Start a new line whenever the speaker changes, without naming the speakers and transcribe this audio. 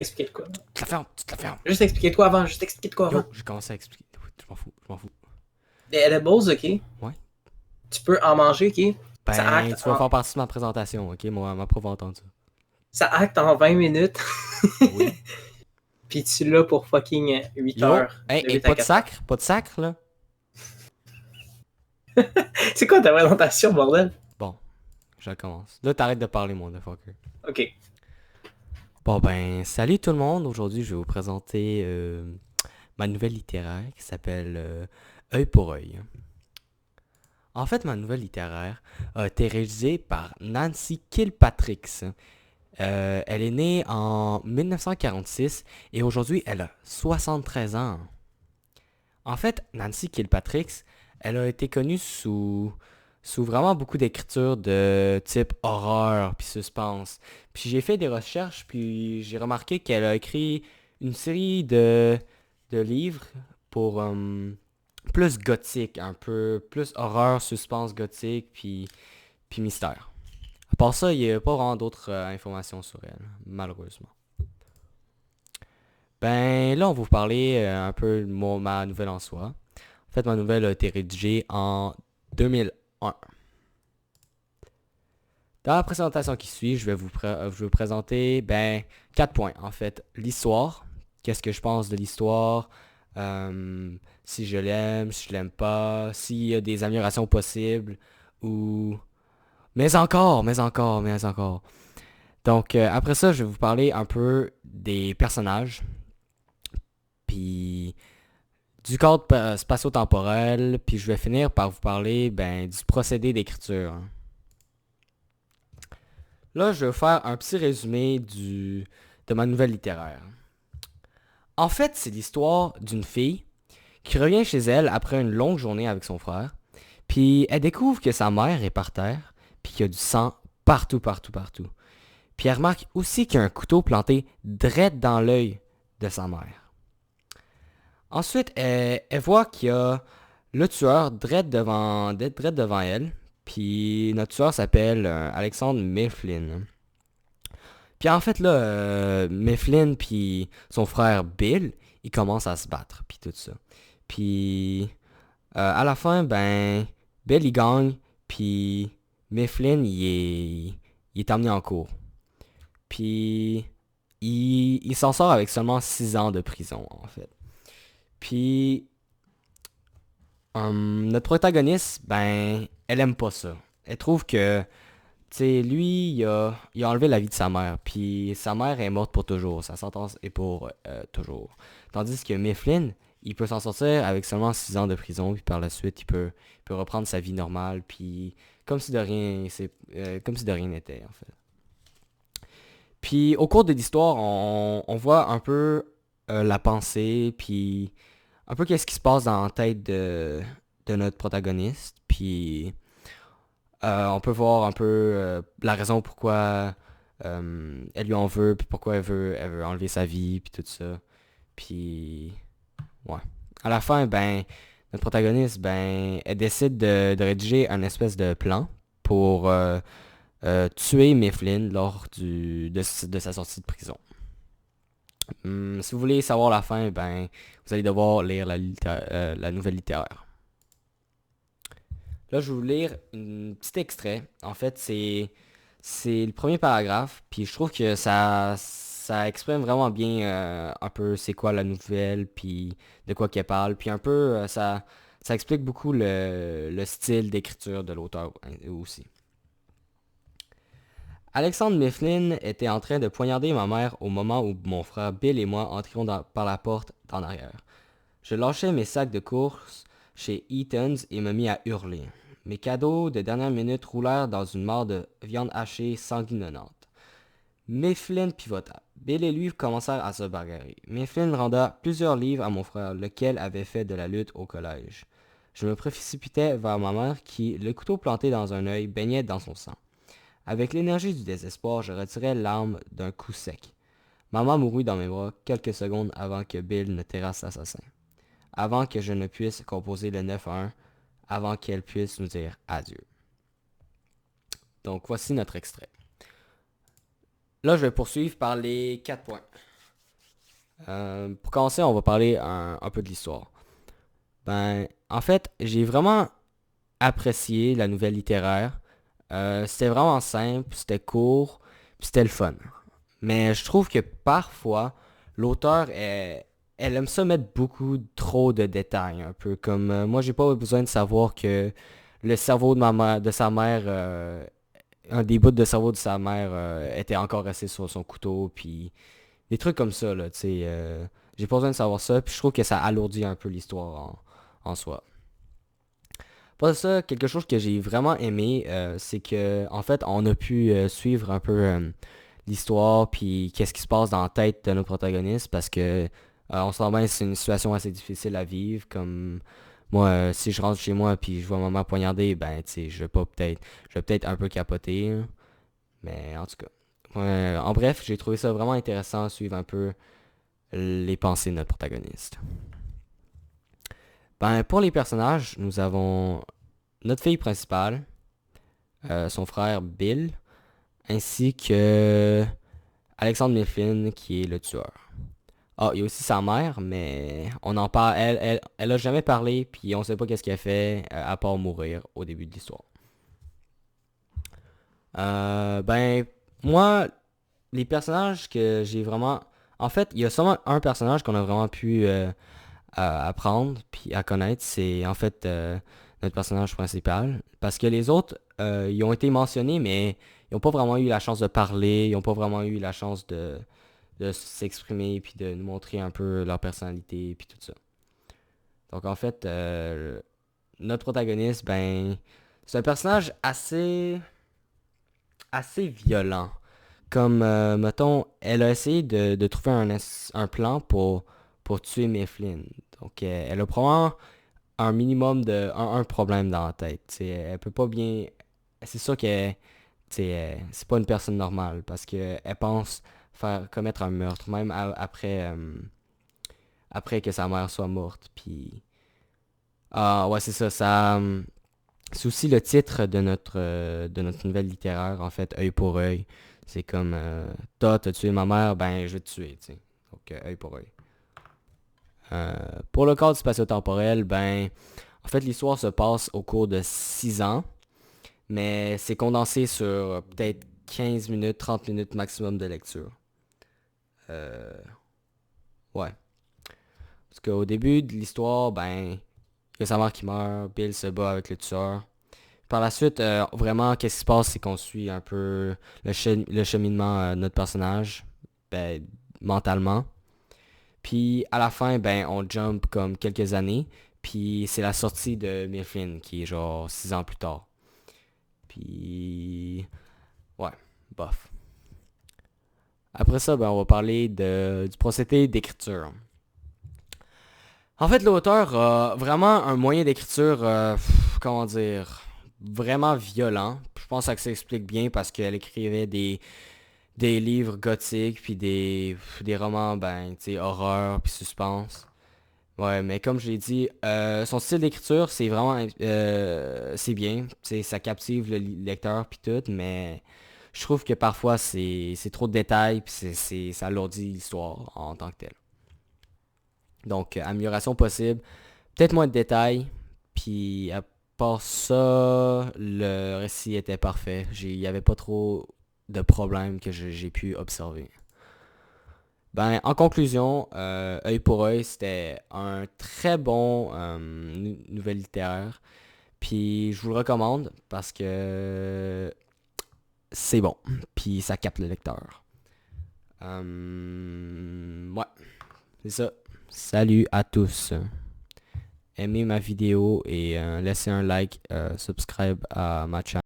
expliquer de quoi.
Tu te la fermes, tu te la fermes.
Juste expliquer de quoi avant, juste expliquer de quoi avant.
Yo, j'ai commencé à expliquer. Je m'en fous, je m'en fous.
Des edibles, ok?
Ouais.
Tu peux en manger, ok? Ça
Ben,
acte
tu vas
en,
faire partie de ma présentation, ok? Moi, ma prof va entendre ça.
ça acte en 20 minutes.
Oui.
Puis tu l'as pour fucking 8
Yo,
heures.
hey,
De
hey,
8 à 4 heures.
pas de sacre, là.
C'est quoi ta présentation, bordel?
Bon, je commence. Là, t'arrêtes de parler, mon fucker.
Ok.
Bon, ben, salut tout le monde. Aujourd'hui, je vais vous présenter ma nouvelle littéraire qui s'appelle Œil pour œil. En fait, ma nouvelle littéraire a été réalisée par Nancy Kilpatricks. Elle est née en 1946 et aujourd'hui, elle a 73 ans. En fait, Nancy Kilpatricks, elle a été connue sous vraiment beaucoup d'écritures de type horreur puis suspense. Puis j'ai fait des recherches puis j'ai remarqué qu'elle a écrit une série de livres pour plus gothique, un peu plus horreur, suspense gothique puis mystère. À part ça, il n'y a pas vraiment d'autres informations sur elle, malheureusement. Ben là, on va vous parler un peu de ma nouvelle en soi. En fait, ma nouvelle a été rédigée en 2001. Dans la présentation qui suit, je vais vous présenter 4 points. En fait, l'histoire, qu'est-ce que je pense de l'histoire, si je l'aime, si je l'aime pas, s'il y a des améliorations possibles, ou... Mais encore. Donc, après ça, je vais vous parler un peu des personnages, puis du cadre spatio-temporel, puis je vais finir par vous parler du procédé d'écriture. Là, je vais faire un petit résumé de ma nouvelle littéraire. En fait, c'est l'histoire d'une fille qui revient chez elle après une longue journée avec son frère, puis elle découvre que sa mère est par terre, puis qu'il y a du sang partout, partout, partout. Puis elle remarque aussi qu'il y a un couteau planté direct dans l'œil de sa mère. Ensuite, elle voit qu'il y a le tueur direct devant elle, puis notre tueur s'appelle Alexandre Mifflin. Puis en fait, là, Mifflin puis son frère Bill, ils commencent à se battre, puis tout ça. Puis à la fin, Bill, il gagne, puis Mifflin, il est emmené en cours. Puis il s'en sort avec seulement 6 ans de prison, en fait. Puis notre protagoniste, elle aime pas ça. Elle trouve que tu sais, lui, il a enlevé la vie de sa mère, puis sa mère est morte pour toujours, sa sentence est pour toujours. Tandis que Mifflin, il peut s'en sortir avec seulement 6 ans de prison, puis par la suite, il peut reprendre sa vie normale, puis comme si de rien n'était, en fait. Puis au cours de l'histoire, on voit un peu la pensée, puis un peu qu'est-ce qui se passe dans la tête de notre protagoniste, puis on peut voir un peu la raison pourquoi elle lui en veut, puis pourquoi elle veut enlever sa vie, puis tout ça. Puis, ouais. À la fin, notre protagoniste, elle décide de rédiger un espèce de plan pour tuer Mifflin lors de sa sortie de prison. Si vous voulez savoir la fin, vous allez devoir lire la nouvelle littéraire. Là, je vais vous lire un petit extrait. En fait, c'est le premier paragraphe, puis je trouve que ça exprime vraiment bien un peu c'est quoi la nouvelle, puis de quoi qu'elle parle, puis un peu ça explique beaucoup le style d'écriture de l'auteur aussi. Alexandre Mifflin était en train de poignarder ma mère au moment où mon frère Bill et moi entrions par la porte en arrière. Je lâchai mes sacs de course chez Eaton's et me mis à hurler. Mes cadeaux de dernière minute roulèrent dans une mare de viande hachée sanguinolente. Mifflin pivota. Bill et lui commencèrent à se bagarrer. Mifflin renda plusieurs livres à mon frère, lequel avait fait de la lutte au collège. Je me précipitais vers ma mère qui, le couteau planté dans un œil, baignait dans son sang. Avec l'énergie du désespoir, je retirai l'arme d'un coup sec. Maman mourut dans mes bras quelques secondes avant que Bill ne terrasse l'assassin. Avant que je ne puisse composer le 9-1, avant qu'elle puisse nous dire adieu. Donc voici notre extrait. Là, je vais poursuivre par les 4 points. Pour commencer, on va parler un peu de l'histoire. En fait, j'ai vraiment apprécié la nouvelle littéraire. C'était vraiment simple, c'était court, puis c'était le fun. Mais je trouve que parfois, l'auteur, elle aime ça mettre beaucoup trop de détails. Un peu comme moi, j'ai pas besoin de savoir que le cerveau de sa mère, un des bouts de cerveau de sa mère était encore resté sur son couteau, puis des trucs comme ça, là, tu sais. J'ai pas besoin de savoir ça, puis je trouve que ça alourdit un peu l'histoire en soi. Pas ça, quelque chose que j'ai vraiment aimé, c'est que en fait, on a pu suivre un peu l'histoire puis qu'est-ce qui se passe dans la tête de notre protagoniste parce que on se rend bien c'est une situation assez difficile à vivre comme moi si je rentre chez moi puis je vois ma mère poignardée ben tu sais je vais peut-être un peu capoter hein. Mais en tout cas en bref j'ai trouvé ça vraiment intéressant de suivre un peu les pensées de notre protagoniste. Pour les personnages nous avons notre fille principale, son frère Bill, ainsi que Alexandre Mifflin qui est le tueur. Ah, il y a aussi sa mère, mais on en parle, elle a jamais parlé, puis on sait pas qu'est-ce qu'elle fait à part mourir au début de l'histoire. Ben, moi, les personnages que j'ai vraiment... En fait, il y a seulement un personnage qu'on a vraiment pu apprendre, puis à connaître, c'est en fait notre personnage principal. Parce que les autres, ils ont été mentionnés, mais ils n'ont pas vraiment eu la chance de parler, ils n'ont pas vraiment eu la chance de s'exprimer, puis de nous montrer un peu leur personnalité, puis tout ça. Donc en fait, notre protagoniste, ben, c'est un personnage assez violent. Comme, mettons, elle a essayé de trouver un plan pour tuer Mifflin. Donc, elle a probablement un minimum un problème dans la tête. T'sais, elle peut pas bien... C'est sûr que c'est pas une personne normale parce que elle pense faire commettre un meurtre, même après que sa mère soit morte. Puis... Ah, ouais, c'est ça. C'est aussi le titre de notre nouvelle littéraire, en fait, œil pour œil. C'est comme, t'as tué ma mère, ben je vais te tuer, tu sais. Donc, œil pour œil. Pour le cadre spatio-temporel, ben, en fait, l'histoire se passe au cours de 6 ans, mais c'est condensé sur peut-être 15 minutes, 30 minutes maximum de lecture. Euh, ouais. Parce qu'au début de l'histoire, ben, il y a sa mère qui meurt, Bill se bat avec le tueur. Par la suite, vraiment, qu'est-ce qui se passe, c'est qu'on suit un peu le cheminement de notre personnage, ben, mentalement. Puis à la fin, ben, on jump comme quelques années. Puis c'est la sortie de Mifflin, qui est genre 6 ans plus tard. Puis... Ouais, bof. Après ça, ben, on va parler du procédé d'écriture. En fait, l'auteur a vraiment un moyen d'écriture, comment dire, vraiment violent. Je pense que ça s'explique bien parce qu'elle écrivait des livres gothiques, puis des romans, ben, tu sais, horreur, puis suspense. Ouais, mais comme je l'ai dit, son style d'écriture, c'est vraiment, c'est bien. Tu sais, ça captive le lecteur, puis tout, mais je trouve que parfois, c'est trop de détails, puis ça alourdit l'histoire en tant que telle. Donc, amélioration possible. Peut-être moins de détails. Puis, à part ça, le récit était parfait. Il n'y avait pas trop de problèmes que j'ai pu observer. Ben, en conclusion, œil pour œil, c'était un très bon nouvelle littéraire. Puis, je vous le recommande parce que c'est bon. Puis, ça capte le lecteur. Ouais, c'est ça. Salut à tous. Aimez ma vidéo et laissez un like, subscribe à ma chaîne.